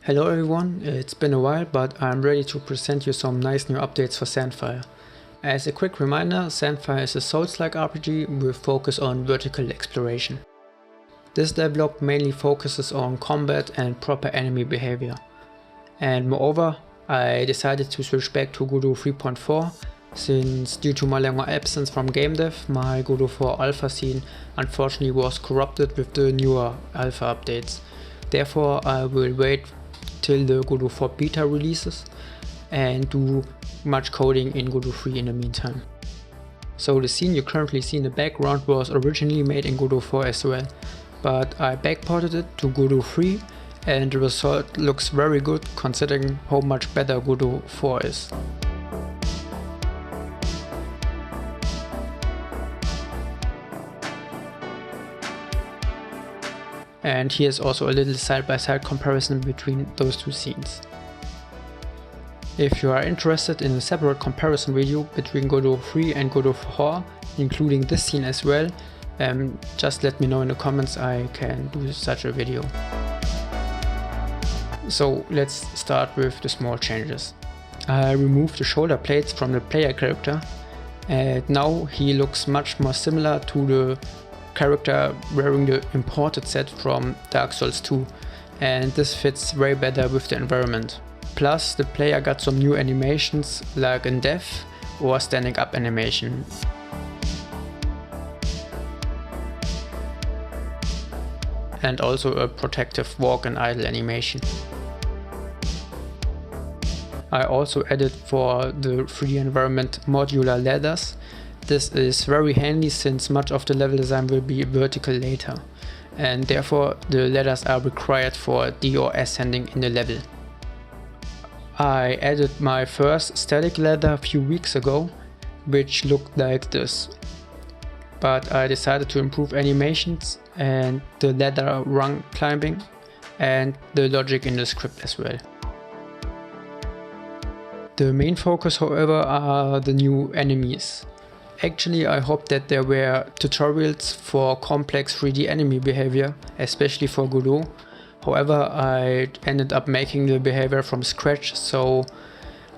Hello everyone, it's been a while, but I'm ready to present you some nice new updates for Sandfire. As a quick reminder, Sandfire is a Soulslike RPG with focus on vertical exploration. This devlog mainly focuses on combat and proper enemy behavior. And moreover, I decided to switch back to Godot 3.4, since due to my longer absence from game dev, my Godot 4 alpha scene unfortunately was corrupted with the newer alpha updates. Therefore, I will wait till the Godot 4 beta releases and do much coding in Godot 3 in the meantime. So the scene you currently see in the background was originally made in Godot 4 as well, but I backported it to Godot 3 and the result looks very good considering how much better Godot 4 is. And here's also a little side-by-side comparison between those two scenes. If you are interested in a separate comparison video between Godot 3 and Godot 4, including this scene as well, just let me know in the comments, I can do such a video. So let's start with the small changes. I removed the shoulder plates from the player character and now he looks much more similar to the character wearing the imported set from Dark Souls 2, and this fits way better with the environment. Plus the player got some new animations like in death or standing up animation. And also a protective walk and idle animation. I also added for the 3D environment modular ladders. This is very handy since much of the level design will be vertical later, and therefore the ladders are required for D or ascending in the level. I added my first static ladder a few weeks ago, which looked like this, but I decided to improve animations and the ladder rung climbing and the logic in the script as well. The main focus, however, are the new enemies. Actually, I hope that there were tutorials for complex 3D enemy behavior, especially for Godot. However, I ended up making the behavior from scratch, so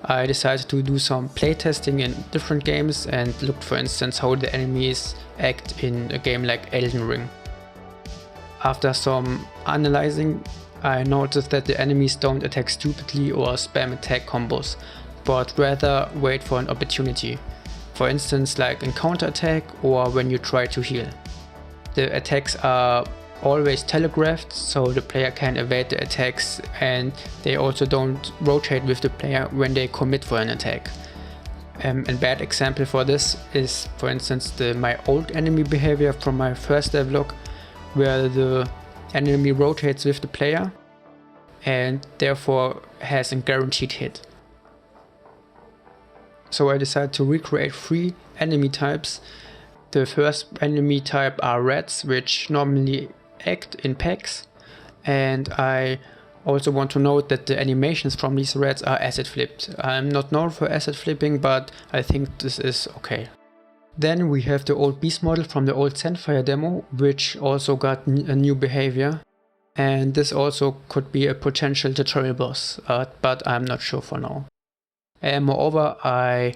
I decided to do some playtesting in different games and looked, for instance, how the enemies act in a game like Elden Ring. After some analyzing, I noticed that the enemies don't attack stupidly or spam attack combos, but rather wait for an opportunity. For instance, like in counter-attack or when you try to heal. The attacks are always telegraphed, so the player can evade the attacks, and they also don't rotate with the player when they commit for an attack. A bad example for this is, for instance, my old enemy behavior from my first devlog, where the enemy rotates with the player and therefore has a guaranteed hit. So I decided to recreate 3 enemy types. The first enemy type are rats, which normally act in packs, and I also want to note that the animations from these rats are asset flipped. I'm not known for asset flipping, but I think this is okay. Then we have the old beast model from the old Sandfire demo, which also got a new behavior, and this also could be a potential tutorial boss, but I'm not sure for now. And moreover, I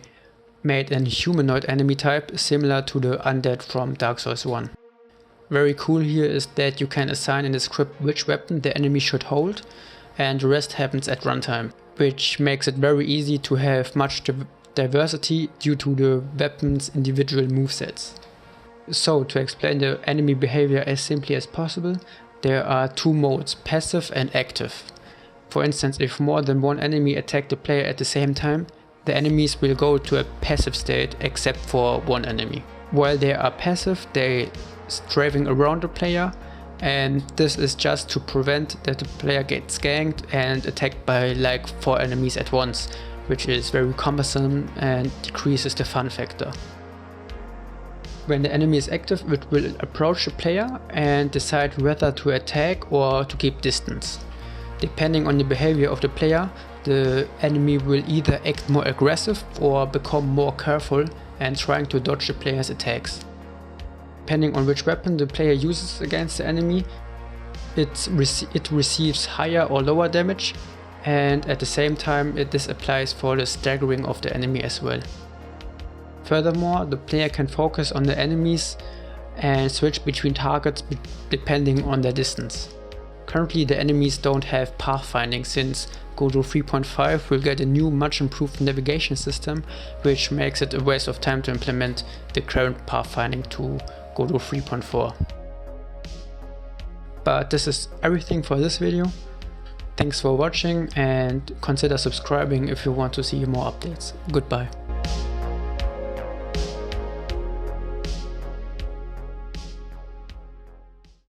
made an humanoid enemy type similar to the undead from Dark Souls 1. Very cool here is that you can assign in the script which weapon the enemy should hold, and the rest happens at runtime, which makes it very easy to have much diversity due to the weapon's individual movesets. So to explain the enemy behavior as simply as possible, there are 2 modes, passive and active. For instance, if more than one enemy attack the player at the same time, the enemies will go to a passive state except for one enemy. While they are passive, they strafing around the player, and this is just to prevent that the player gets ganked and attacked by like 4 enemies at once, which is very cumbersome and decreases the fun factor. When the enemy is active, it will approach the player and decide whether to attack or to keep distance. Depending on the behavior of the player, the enemy will either act more aggressive or become more careful and trying to dodge the player's attacks. Depending on which weapon the player uses against the enemy, it receives higher or lower damage, and at the same time this applies for the staggering of the enemy as well. Furthermore, the player can focus on the enemies and switch between targets depending on their distance. Currently the enemies don't have pathfinding, since Godot 3.5 will get a new much improved navigation system, which makes it a waste of time to implement the current pathfinding to Godot 3.4. But this is everything for this video. Thanks for watching and consider subscribing if you want to see more updates. Goodbye.